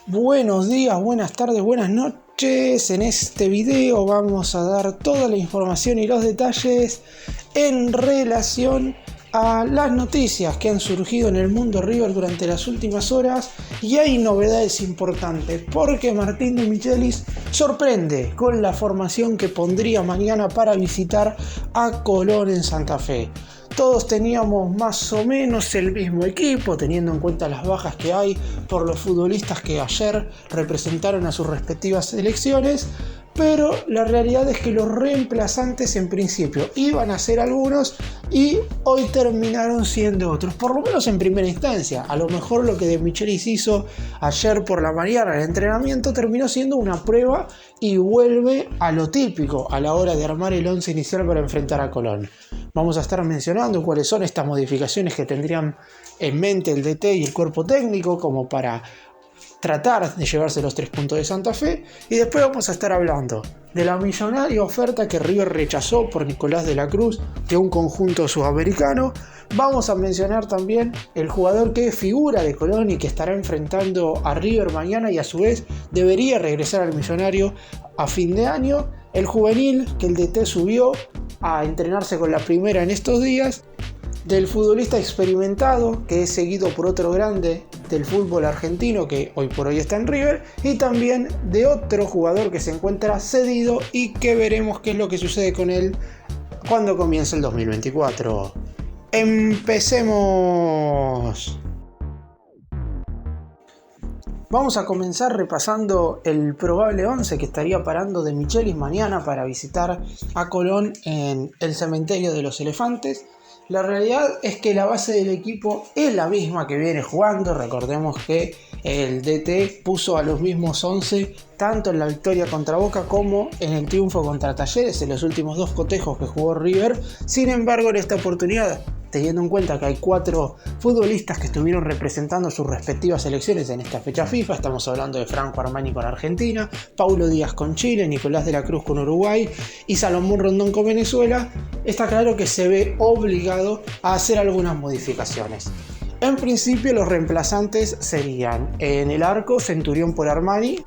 Buenos días, buenas tardes, buenas noches. En este video vamos a dar toda la información y los detalles en relación a las noticias que han surgido en el mundo River durante las últimas horas, y hay novedades importantes porque Martín de Michelis sorprende con la formación que pondría mañana para visitar a Colón en Santa Fe. Todos teníamos más o menos el mismo equipo, teniendo en cuenta las bajas que hay por los futbolistas que ayer representaron a sus respectivas selecciones, pero la realidad es que los reemplazantes en principio iban a ser algunos y hoy terminaron siendo otros, por lo menos en primera instancia. A lo mejor lo que De Michelis hizo ayer por la mañana en el entrenamiento terminó siendo una prueba y vuelve a lo típico a la hora de armar el once inicial para enfrentar a Colón. Vamos a estar mencionando cuáles son estas modificaciones que tendrían en mente el DT y el cuerpo técnico como para tratar de llevarse los 3 puntos de Santa Fe, y después vamos a estar hablando de la millonaria oferta que River rechazó por Nicolás de la Cruz de un conjunto sudamericano. Vamos a mencionar también el jugador que es figura de Colón y que estará enfrentando a River mañana y a su vez debería regresar al Millonario a fin de año, el juvenil que el DT subió a entrenarse con la primera en estos días, del futbolista experimentado que es seguido por otro grande del fútbol argentino que hoy por hoy está en River, y también de otro jugador que se encuentra cedido y que veremos qué es lo que sucede con él cuando comience el 2024. ¡Empecemos! Vamos a comenzar repasando el probable 11 que estaría parando De Michelis mañana para visitar a Colón en el Cementerio de los Elefantes. La realidad es que la base del equipo es la misma que viene jugando. Recordemos que el DT puso a los mismos 11 tanto en la victoria contra Boca como en el triunfo contra Talleres en los últimos 2 cotejos que jugó River. Sin embargo, en esta oportunidad, teniendo en cuenta que hay 4 futbolistas que estuvieron representando sus respectivas selecciones en esta fecha FIFA, estamos hablando de Franco Armani con Argentina, Paulo Díaz con Chile, Nicolás de la Cruz con Uruguay y Salomón Rondón con Venezuela, está claro que se ve obligado a hacer algunas modificaciones. En principio los reemplazantes serían en el arco Centurión por Armani,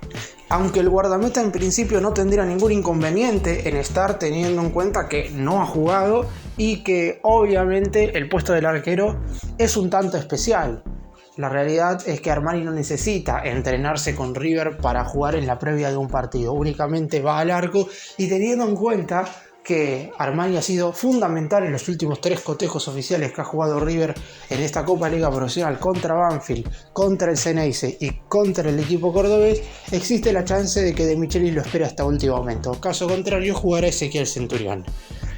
aunque el guardameta en principio no tendría ningún inconveniente en estar, teniendo en cuenta que no ha jugado y que obviamente el puesto del arquero es un tanto especial. La realidad es que Armani no necesita entrenarse con River para jugar en la previa de un partido, únicamente va al arco, y teniendo en cuenta que Armani ha sido fundamental en los últimos 3 cotejos oficiales que ha jugado River en esta Copa Liga Profesional contra Banfield, contra el Ceneice y contra el equipo cordobés, existe la chance de que De Michelis lo espere hasta último momento. Caso contrario, jugará Ezequiel Centurión.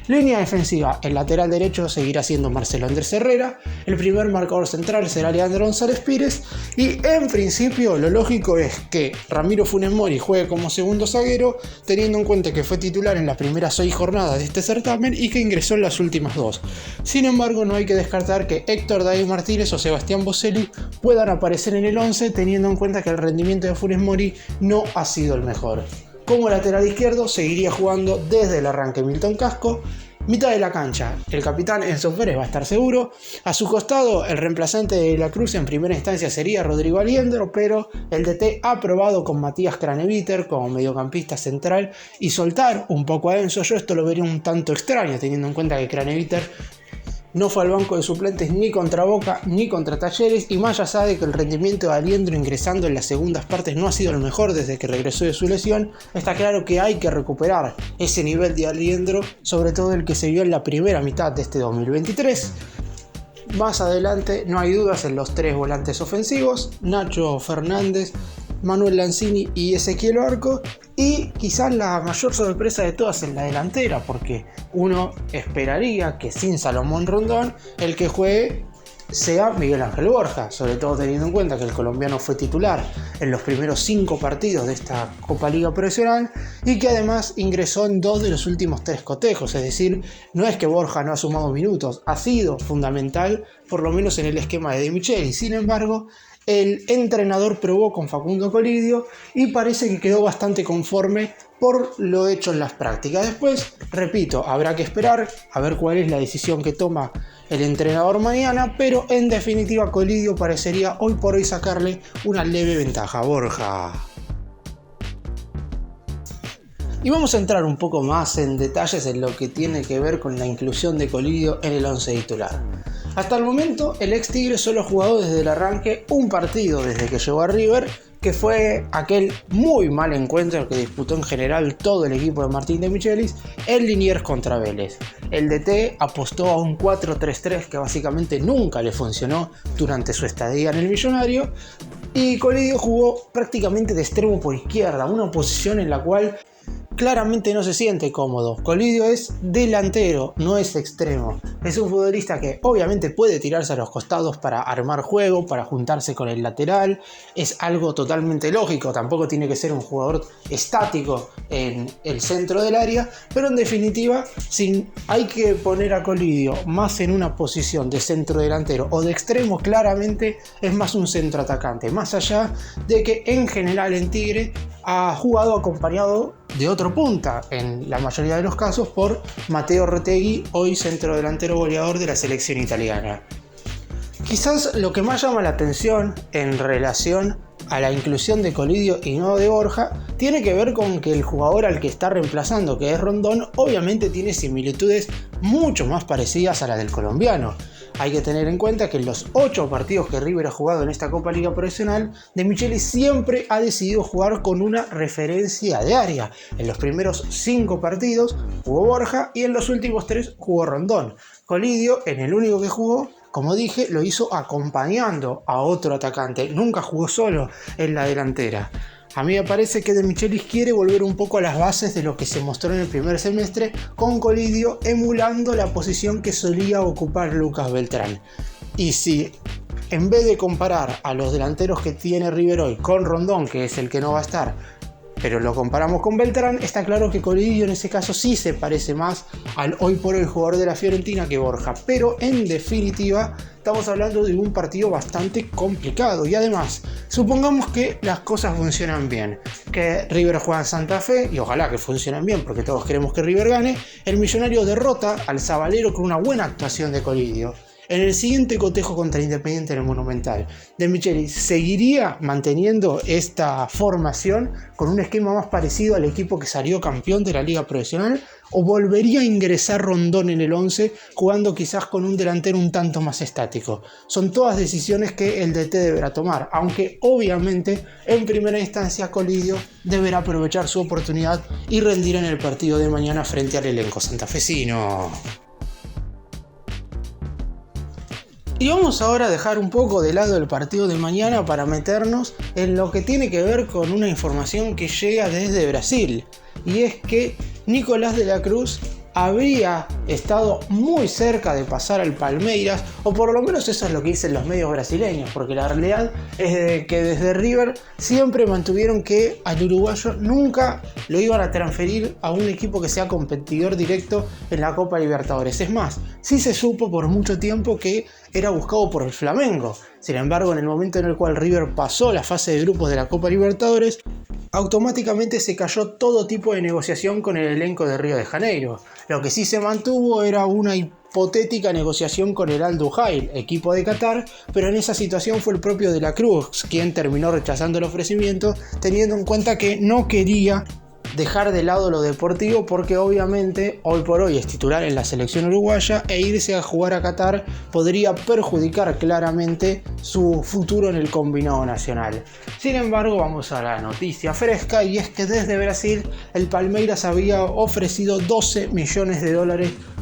Línea defensiva, el lateral derecho seguirá siendo Marcelo Andrés Herrera, el primer marcador central será Leandro González Pires, y en principio lo lógico es que Ramiro Funes Mori juegue como segundo zaguero, teniendo en cuenta que fue titular en las primeras 6 jornadas de este certamen y que ingresó en las últimas 2. Sin embargo, no hay que descartar que Héctor David Martínez o Sebastián Boselli puedan aparecer en el 11, teniendo en cuenta que el rendimiento de Funes Mori no ha sido el mejor. Como lateral izquierdo seguiría jugando desde el arranque Milton Casco. Mitad de la cancha, el capitán Enzo Pérez va a estar seguro. A su costado, el reemplazante de la Cruz en primera instancia sería Rodrigo Aliendro, pero el DT ha probado con Matías Craneviter como mediocampista central y soltar un poco a Enzo. Yo esto lo vería un tanto extraño, teniendo en cuenta que Craneviter no fue al banco de suplentes ni contra Boca ni contra Talleres, y más allá de que el rendimiento de Aliendro ingresando en las segundas partes no ha sido el mejor desde que regresó de su lesión, está claro que hay que recuperar ese nivel de Aliendro, sobre todo el que se vio en la primera mitad de este 2023. Más adelante no hay dudas en los 3 volantes ofensivos, Nacho Fernández, Manuel Lanzini y Ezequiel Barco, y quizás la mayor sorpresa de todas en la delantera, porque uno esperaría que sin Salomón Rondón el que juegue sea Miguel Ángel Borja, sobre todo teniendo en cuenta que el colombiano fue titular en los primeros 5 partidos de esta Copa Liga Profesional y que además ingresó en 2 de los últimos 3 cotejos, es decir, no es que Borja no ha sumado minutos, ha sido fundamental por lo menos en el esquema de De Michelis. Sin embargo, el entrenador probó con Facundo Colidio y parece que quedó bastante conforme por lo hecho en las prácticas. Después, repito, habrá que esperar a ver cuál es la decisión que toma el entrenador mañana, pero en definitiva Colidio parecería hoy por hoy sacarle una leve ventaja a Borja. Y vamos a entrar un poco más en detalles en lo que tiene que ver con la inclusión de Colidio en el 11 titular. Hasta el momento, el ex Tigre solo ha jugado desde el arranque un partido desde que llegó a River, que fue aquel muy mal encuentro que disputó en general todo el equipo de Martín de Michelis en Liniers contra Vélez. El DT apostó a un 4-3-3 que básicamente nunca le funcionó durante su estadía en el Millonario, y Colidio jugó prácticamente de extremo por izquierda, una posición en la cual claramente no se siente cómodo. Colidio es delantero, no es extremo. Es un futbolista que obviamente puede tirarse a los costados para armar juego, para juntarse con el lateral. Es algo totalmente lógico, tampoco tiene que ser un jugador estático en el centro del área, pero en definitiva, si hay que poner a Colidio más en una posición de centro delantero o de extremo, claramente es más un centro atacante, más allá de que en general en Tigre ha jugado acompañado de otro punta, en la mayoría de los casos por Matteo Retegui, hoy centrodelantero goleador de la selección italiana. Quizás lo que más llama la atención en relación a la inclusión de Colidio y no de Borja tiene que ver con que el jugador al que está reemplazando, que es Rondón, obviamente tiene similitudes mucho más parecidas a las del colombiano. Hay que tener en cuenta que en los 8 partidos que River ha jugado en esta Copa Liga Profesional, De Michelis siempre ha decidido jugar con una referencia de área. En los primeros 5 partidos jugó Borja y en los últimos 3 jugó Rondón. Colidio, en el único que jugó, como dije, lo hizo acompañando a otro atacante. Nunca jugó solo en la delantera. A mí me parece que De Michelis quiere volver un poco a las bases de lo que se mostró en el primer semestre, con Colidio emulando la posición que solía ocupar Lucas Beltrán. Y si en vez de comparar a los delanteros que tiene River hoy con Rondón, que es el que no va a estar, pero lo comparamos con Beltrán, está claro que Colidio en ese caso sí se parece más al hoy por hoy jugador de la Fiorentina que Borja. Pero en definitiva estamos hablando de un partido bastante complicado. Y además, supongamos que las cosas funcionan bien, que River juega en Santa Fe, y ojalá que funcionen bien porque todos queremos que River gane. El Millonario derrota al Zabalero con una buena actuación de Colidio. En el siguiente cotejo contra Independiente en el Monumental, De Michelis seguiría manteniendo esta formación con un esquema más parecido al equipo que salió campeón de la Liga Profesional, o volvería a ingresar Rondón en el 11 jugando quizás con un delantero un tanto más estático. Son todas decisiones que el DT deberá tomar, aunque obviamente en primera instancia Colidio deberá aprovechar su oportunidad y rendir en el partido de mañana frente al elenco santafesino. Y vamos ahora a dejar un poco de lado el partido de mañana para meternos en lo que tiene que ver con una información que llega desde Brasil. Y es que Nicolás de la Cruz habría estado muy cerca de pasar al Palmeiras, o por lo menos eso es lo que dicen los medios brasileños, porque la realidad es que desde River siempre mantuvieron que al uruguayo nunca lo iban a transferir a un equipo que sea competidor directo en la Copa Libertadores. Es más, sí se supo por mucho tiempo que era buscado por el Flamengo. Sin embargo, en el momento en el cual River pasó la fase de grupos de la Copa Libertadores, automáticamente se cayó todo tipo de negociación con el elenco de Río de Janeiro. Lo que sí se mantuvo era una hipotética negociación con el Al Duhail, equipo de Qatar, pero en esa situación fue el propio de la Cruz quien terminó rechazando el ofrecimiento, teniendo en cuenta que no quería dejar de lado lo deportivo, porque obviamente hoy por hoy es titular en la selección uruguaya e irse a jugar a Qatar podría perjudicar claramente su futuro en el combinado nacional. Sin embargo, vamos a la noticia fresca, y es que desde Brasil el Palmeiras había ofrecido $12 millones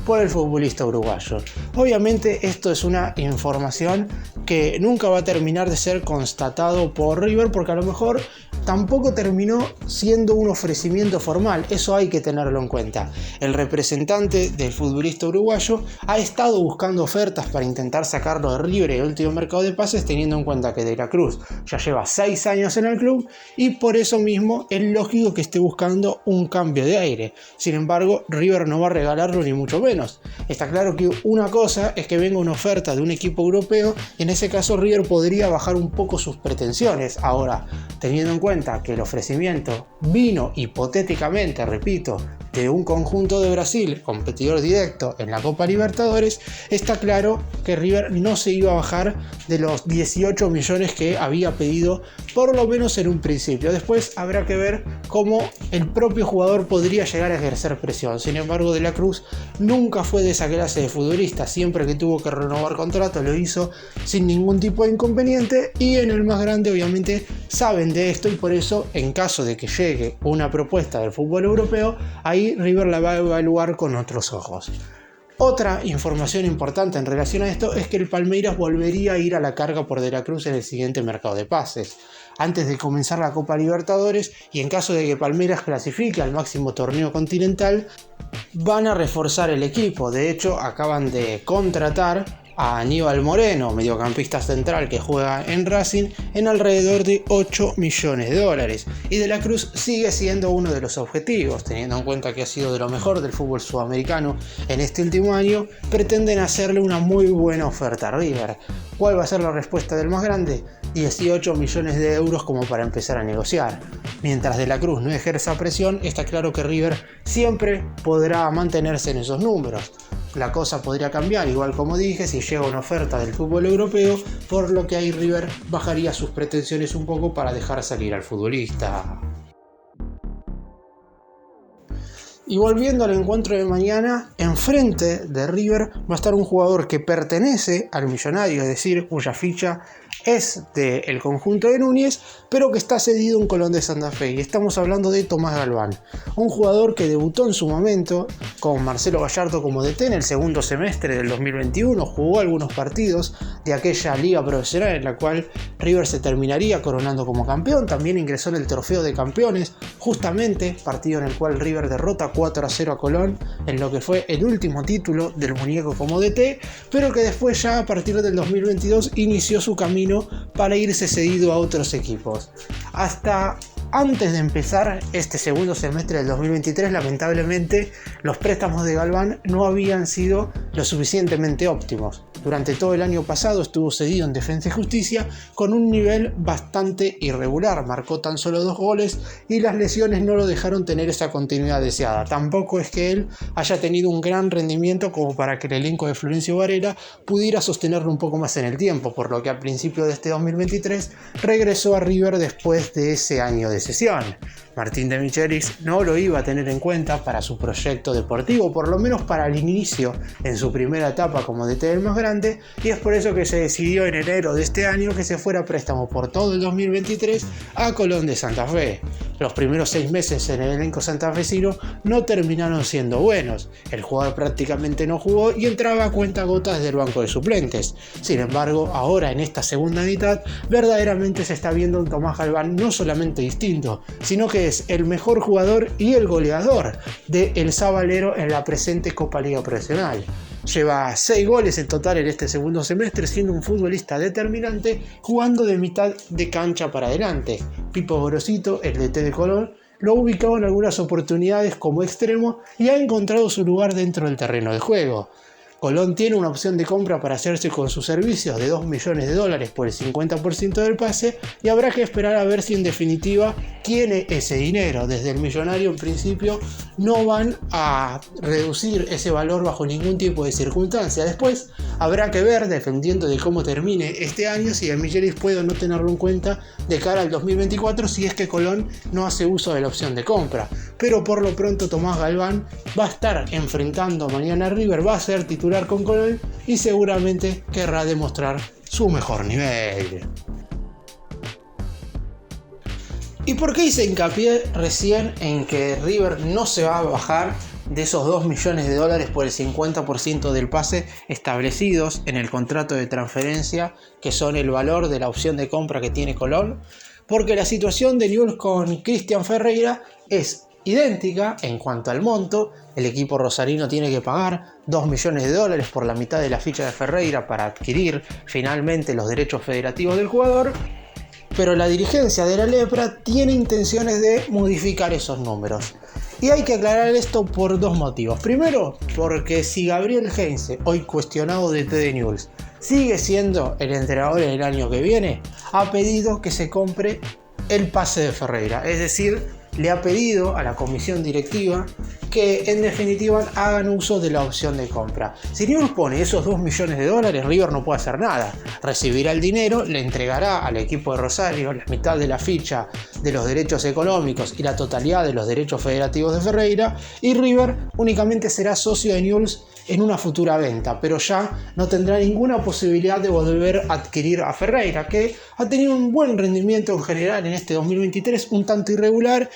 por el futbolista uruguayo. Obviamente esto es una información que nunca va a terminar de ser constatado por River, porque a lo mejor tampoco terminó siendo un ofrecimiento formal, eso hay que tenerlo en cuenta. El representante del futbolista uruguayo ha estado buscando ofertas para intentar sacarlo de River en el último mercado de pases, teniendo en cuenta que De la Cruz ya lleva 6 años en el club y por eso mismo es lógico que esté buscando un cambio de aire. Sin embargo, River no va a regalarlo ni mucho menos. Está claro que una cosa es que venga una oferta de un equipo europeo y en ese caso River podría bajar un poco sus pretensiones. Ahora, teniendo en cuenta que el ofrecimiento vino hipotéticamente, repito, de un conjunto de Brasil, competidor directo en la Copa Libertadores, está claro que River no se iba a bajar de los 18 millones que había pedido, por lo menos en un principio. Después habrá que ver cómo el propio jugador podría llegar a ejercer presión. Sin embargo, De la Cruz nunca fue de esa clase de futbolista. Siempre que tuvo que renovar contrato lo hizo sin ningún tipo de inconveniente, y en el más grande obviamente saben de esto, y por eso en caso de que llegue una propuesta del fútbol europeo, ahí River la va a evaluar con otros ojos. Otra información importante en relación a esto es que el Palmeiras volvería a ir a la carga por De la Cruz en el siguiente mercado de pases. Antes de comenzar la Copa Libertadores, y en caso de que Palmeiras clasifique al máximo torneo continental, van a reforzar el equipo. De hecho, acaban de contratar a Aníbal Moreno, mediocampista central que juega en Racing, en alrededor de 8 millones de dólares. Y De la Cruz sigue siendo uno de los objetivos, teniendo en cuenta que ha sido de lo mejor del fútbol sudamericano en este último año. Pretenden hacerle una muy buena oferta a River. ¿Cuál va a ser la respuesta del más grande? 18 millones de euros como para empezar a negociar. Mientras De la Cruz no ejerza presión, está claro que River siempre podrá mantenerse en esos números. La cosa podría cambiar, igual como dije, si llega una oferta del fútbol europeo, por lo que ahí River bajaría sus pretensiones un poco para dejar salir al futbolista. Y volviendo al encuentro de mañana, enfrente de River va a estar un jugador que pertenece al Millonario, es decir, cuya ficha es del conjunto de Núñez, pero que está cedido en Colón de Santa Fe, y estamos hablando de Tomás Galván, un jugador que debutó en su momento con Marcelo Gallardo como DT en el segundo semestre del 2021, jugó algunos partidos de aquella liga profesional en la cual River se terminaría coronando como campeón. También ingresó en el trofeo de campeones, justamente partido en el cual River derrota 4-0 a Colón en lo que fue el último título del muñeco como DT, pero que después ya a partir del 2022 inició su camino para irse cedido a otros equipos. Hasta antes de empezar este segundo semestre del 2023, lamentablemente los préstamos de Galván no habían sido lo suficientemente óptimos. Durante todo el año pasado estuvo cedido en Defensa y Justicia con un nivel bastante irregular, marcó tan solo 2 goles y las lesiones no lo dejaron tener esa continuidad deseada. Tampoco es que él haya tenido un gran rendimiento como para que el elenco de Florencio Varela pudiera sostenerlo un poco más en el tiempo, por lo que a principio de este 2023 regresó a River después de ese año de cesión. Martín de Michelis no lo iba a tener en cuenta para su proyecto deportivo, por lo menos para el inicio en su primera etapa como DT del más grande, y es por eso que se decidió en enero de este año que se fuera a préstamo por todo el 2023 a Colón de Santa Fe. Los primeros 6 meses en el elenco santafesino no terminaron siendo buenos. El jugador prácticamente no jugó y entraba a cuentagotas del banco de suplentes. Sin embargo, ahora en esta segunda mitad verdaderamente se está viendo un Tomás Galván no solamente distinto, sino que es el mejor jugador y el goleador de El Sabalero en la presente Copa Liga Profesional. Lleva 6 goles en total en este segundo semestre, siendo un futbolista determinante, jugando de mitad de cancha para adelante. Pipo Gorosito, el DT de Colón, lo ha ubicado en algunas oportunidades como extremo y ha encontrado su lugar dentro del terreno de juego. Colón tiene una opción de compra para hacerse con sus servicios de 2 millones de dólares por el 50% del pase, y habrá que esperar a ver si en definitiva tiene ese dinero. Desde el Millonario en principio no van a reducir ese valor bajo ningún tipo de circunstancia. Después habrá que ver, dependiendo de cómo termine este año, si el Michelis puede o no tenerlo en cuenta de cara al 2024 si es que Colón no hace uso de la opción de compra. Pero por lo pronto Tomás Galván va a estar enfrentando mañana a River, va a ser titular con Colón y seguramente querrá demostrar su mejor nivel. ¿Y por qué hice hincapié recién en que River no se va a bajar de esos 2 millones de dólares por el 50% del pase establecidos en el contrato de transferencia, que son el valor de la opción de compra que tiene Colón? porque la situación de Newell's con Cristian Ferreira es idéntica en cuanto al monto. El equipo rosarino tiene que pagar $2 millones por la mitad de la ficha de Ferreira para adquirir finalmente los derechos federativos del jugador, pero la dirigencia de la Lepra tiene intenciones de modificar esos números. Y hay que aclarar esto por dos motivos. Primero, porque si Gabriel Heinze, hoy cuestionado DT de Newell's, sigue siendo el entrenador en el año que viene, ha pedido que se compre el pase de Ferreira. Es decir, le ha pedido a la comisión directiva que en definitiva hagan uso de la opción de compra. Si Newell's pone esos $2 millones, River no puede hacer nada. Recibirá el dinero, le entregará al equipo de Rosario la mitad de la ficha de los derechos económicos y la totalidad de los derechos federativos de Ferreira, y River únicamente será socio de Newell's en una futura venta, pero ya no tendrá ninguna posibilidad de volver a adquirir a Ferreira, que ha tenido un buen rendimiento en general en este 2023, un tanto irregular,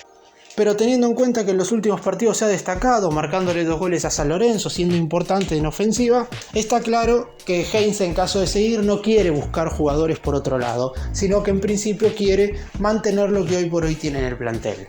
pero teniendo en cuenta que en los últimos partidos se ha destacado, marcándole 2 goles a San Lorenzo, siendo importante en ofensiva, está claro que Heinze, en caso de seguir, no quiere buscar jugadores por otro lado, sino que en principio quiere mantener lo que hoy por hoy tiene en el plantel.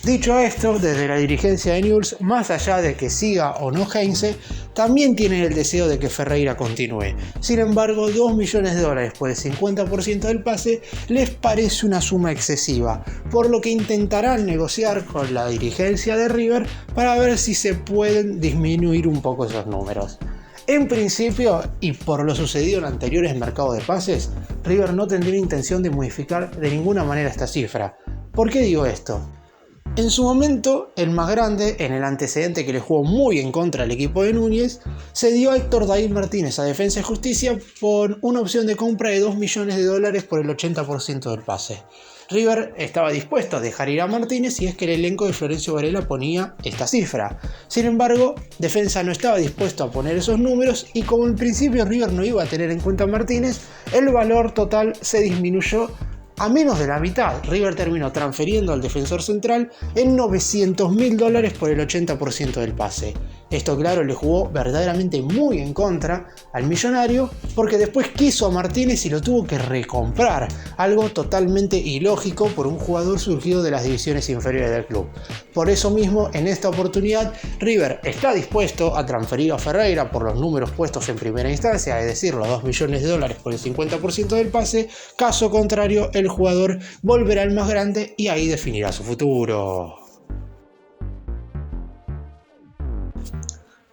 Dicho esto, desde la dirigencia de Newell's, más allá de que siga o no Heinze, también tienen el deseo de que Ferreira continúe. Sin embargo, $2 millones por el 50% del pase les parece una suma excesiva, por lo que intentarán negociar con la dirigencia de River para ver si se pueden disminuir un poco esos números. En principio, y por lo sucedido en anteriores mercados de pases, River no tendría intención de modificar de ninguna manera esta cifra. ¿Por qué digo esto? En su momento, el más grande, en el antecedente que le jugó muy en contra al equipo de Núñez, se dio a Héctor David Martínez a Defensa y Justicia por una opción de compra de $2 millones por el 80% del pase. River estaba dispuesto a dejar ir a Martínez si es que el elenco de Florencio Varela ponía esta cifra. Sin embargo, Defensa no estaba dispuesto a poner esos números y como en principio River no iba a tener en cuenta a Martínez, el valor total se disminuyó a menos de la mitad. River terminó transfiriendo al defensor central en $900.000 por el 80% del pase. Esto, claro, le jugó verdaderamente muy en contra al millonario, porque después quiso a Martínez y lo tuvo que recomprar, algo totalmente ilógico por un jugador surgido de las divisiones inferiores del club. Por eso mismo, en esta oportunidad, River está dispuesto a transferir a Ferreira por los números puestos en primera instancia, es decir, los $2 millones por el 50% del pase. Caso contrario, el jugador volverá al más grande y ahí definirá su futuro.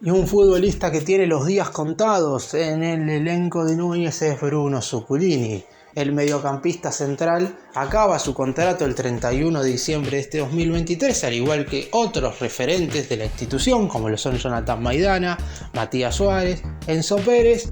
Y un futbolista que tiene los días contados en el elenco de Núñez es Bruno Zuculini. El mediocampista central acaba su contrato el 31 de diciembre de este 2023, al igual que otros referentes de la institución, como lo son Jonathan Maidana, Matías Suárez, Enzo Pérez.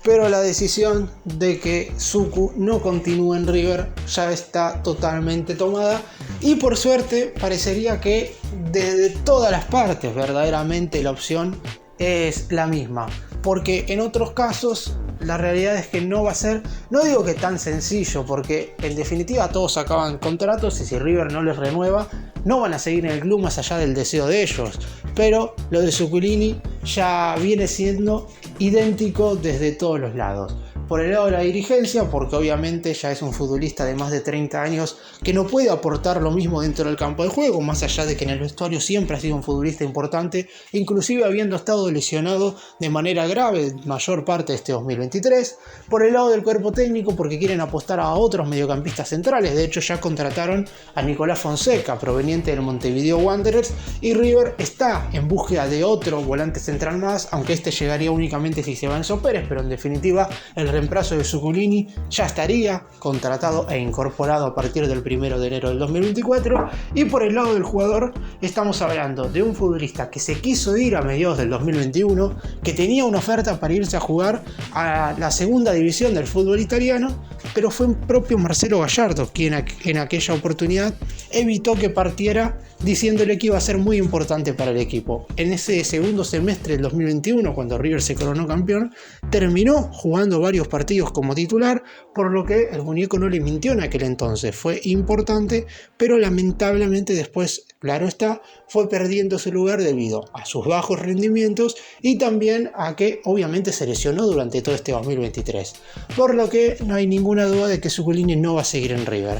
Pero la decisión de que Zucu no continúe en River ya está totalmente tomada y por suerte parecería que desde todas las partes verdaderamente la opción es la misma, porque en otros casos la realidad es que no va a ser, no digo que tan sencillo, porque en definitiva todos acaban contratos y si River no les renueva no van a seguir en el club más allá del deseo de ellos, pero lo de Zuculini ya viene siendo idéntico desde todos los lados. Por el lado de la dirigencia, porque obviamente ya es un futbolista de más de 30 años que no puede aportar lo mismo dentro del campo de juego, más allá de que en el vestuario siempre ha sido un futbolista importante, inclusive habiendo estado lesionado de manera grave mayor parte de este 2023. Por el lado del cuerpo técnico, porque quieren apostar a otros mediocampistas centrales, de hecho ya contrataron a Nicolás Fonseca, proveniente del Montevideo Wanderers, y River está en búsqueda de otro volante central más, aunque este llegaría únicamente si se va Enzo Pérez, pero en definitiva el reemplazo de Zuculini ya estaría contratado e incorporado a partir del 1 de enero del 2024. Y por el lado del jugador estamos hablando de un futbolista que se quiso ir a mediados del 2021, que tenía una oferta para irse a jugar a la segunda división del fútbol italiano, pero fue el propio Marcelo Gallardo quien en aquella oportunidad evitó que partiera, diciéndole que iba a ser muy importante para el equipo. En ese segundo semestre del 2021, cuando River se coronó campeón, terminó jugando varios partidos como titular, por lo que el muñeco no le mintió en aquel entonces. Fue importante, pero lamentablemente después, claro está, fue perdiendo ese lugar debido a sus bajos rendimientos y también a que obviamente se lesionó durante todo este 2023. Por lo que no hay ninguna duda de que Zuculini no va a seguir en River.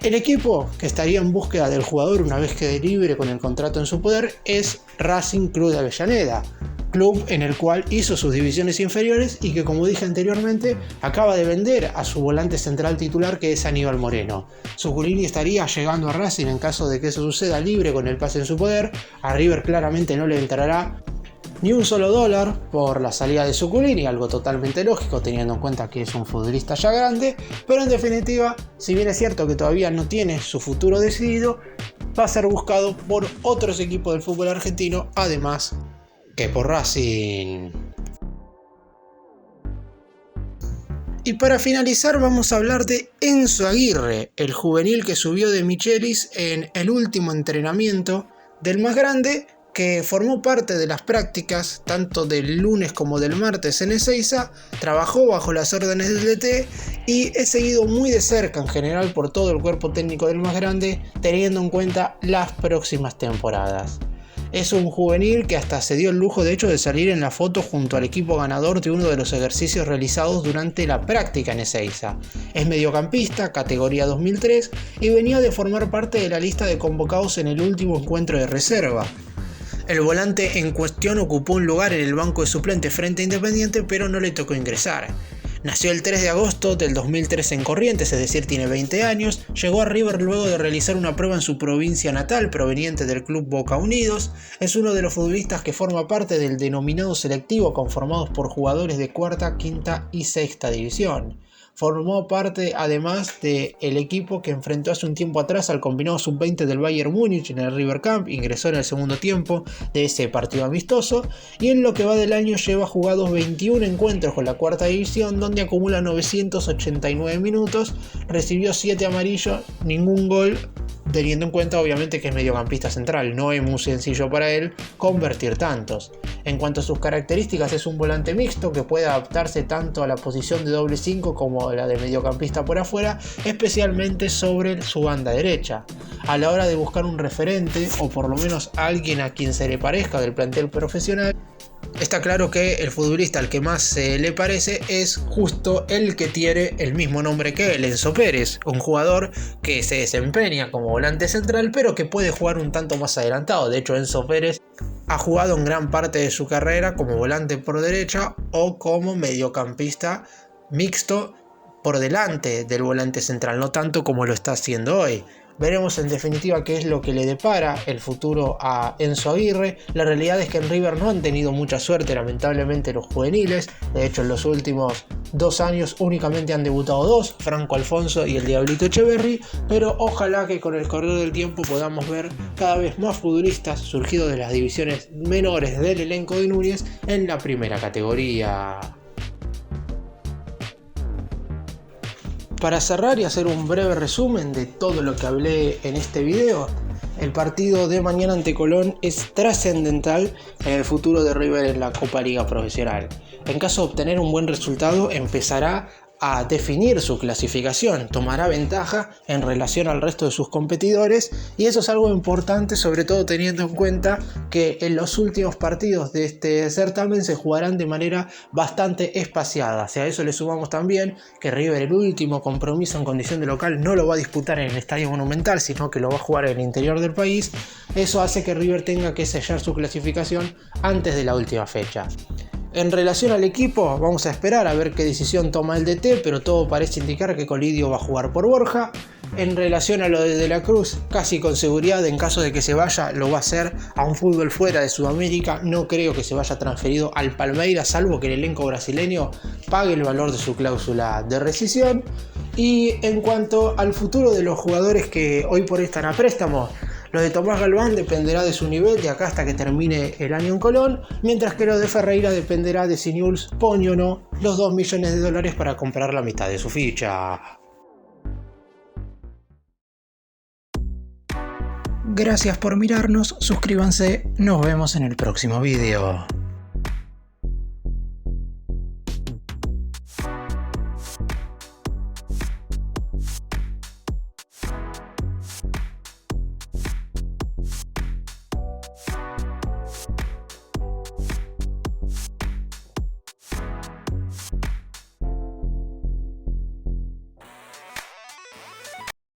El equipo que estaría en búsqueda del jugador una vez quede libre con el contrato en su poder es Racing Club de Avellaneda, club en el cual hizo sus divisiones inferiores y que, como dije anteriormente, acaba de vender a su volante central titular, que es Aníbal Moreno. Zuculini estaría llegando a Racing en caso de que eso suceda, libre con el pase en su poder. A River claramente no le entrará ni un solo dólar por la salida de Zuculini, algo totalmente lógico teniendo en cuenta que es un futbolista ya grande, pero en definitiva, si bien es cierto que todavía no tiene su futuro decidido, va a ser buscado por otros equipos del fútbol argentino, además que por Racing. Y para finalizar vamos a hablar de Enzo Aguirre, el juvenil que subió de Michelis en el último entrenamiento del más grande, que formó parte de las prácticas tanto del lunes como del martes en Ezeiza, trabajó bajo las órdenes del DT y es seguido muy de cerca en general por todo el cuerpo técnico del más grande, teniendo en cuenta las próximas temporadas. Es un juvenil que hasta se dio el lujo de hecho de salir en la foto junto al equipo ganador de uno de los ejercicios realizados durante la práctica en Ezeiza. Es mediocampista, categoría 2003, y venía de formar parte de la lista de convocados en el último encuentro de reserva. El volante en cuestión ocupó un lugar en el banco de suplentes frente a Independiente, pero no le tocó ingresar. Nació el 3 de agosto del 2003 en Corrientes, es decir, tiene 20 años. Llegó a River luego de realizar una prueba en su provincia natal, proveniente del club Boca Unidos. Es uno de los futbolistas que forma parte del denominado selectivo, conformados por jugadores de cuarta, quinta y sexta división. Formó parte además del equipo que enfrentó hace un tiempo atrás al combinado sub-20 del Bayern Múnich en el River Camp, ingresó en el segundo tiempo de ese partido amistoso y en lo que va del año lleva jugados 21 encuentros con la cuarta división, donde acumula 989 minutos, recibió 7 amarillos, ningún gol, teniendo en cuenta obviamente que es mediocampista central, no es muy sencillo para él convertir tantos. En cuanto a sus características, es un volante mixto que puede adaptarse tanto a la posición de doble 5 como a la de mediocampista por afuera, especialmente sobre su banda derecha. A la hora de buscar un referente, o por lo menos alguien a quien se le parezca del plantel profesional, está claro que el futbolista al que más se le parece es justo el que tiene el mismo nombre que él, Enzo Pérez, un jugador que se desempeña como volante central pero que puede jugar un tanto más adelantado. De hecho, Enzo Pérez ha jugado en gran parte de su carrera como volante por derecha o como mediocampista mixto por delante del volante central, no tanto como lo está haciendo hoy. Veremos en definitiva qué es lo que le depara el futuro a Enzo Aguirre. La realidad es que en River no han tenido mucha suerte, lamentablemente, los juveniles. De hecho, en los últimos 2 años únicamente han debutado 2, Franco Alfonso y el Diablito Echeverri, pero ojalá que con el correr del tiempo podamos ver cada vez más futbolistas surgidos de las divisiones menores del elenco de Núñez en la primera categoría. Para cerrar y hacer un breve resumen de todo lo que hablé en este video, el partido de mañana ante Colón es trascendental en el futuro de River en la Copa Liga Profesional. En caso de obtener un buen resultado, empezará a definir su clasificación, tomará ventaja en relación al resto de sus competidores y eso es algo importante, sobre todo teniendo en cuenta que en los últimos partidos de este certamen se jugarán de manera bastante espaciada. Si a eso le sumamos también que River el último compromiso en condición de local no lo va a disputar en el Estadio Monumental, sino que lo va a jugar en el interior del país, eso hace que River tenga que sellar su clasificación antes de la última fecha. En relación al equipo, vamos a esperar a ver qué decisión toma el DT, pero todo parece indicar que Colidio va a jugar por Borja. En relación a lo de la Cruz, casi con seguridad, en caso de que se vaya, lo va a hacer a un fútbol fuera de Sudamérica. No creo que se vaya transferido al Palmeiras, salvo que el elenco brasileño pague el valor de su cláusula de rescisión. Y en cuanto al futuro de los jugadores que hoy por hoy están a préstamo, lo de Tomás Galván dependerá de su nivel de acá hasta que termine el año en Colón, mientras que lo de Ferreira dependerá de si Newell's pone o no los $2 millones para comprar la mitad de su ficha. Gracias por mirarnos, suscríbanse, nos vemos en el próximo video.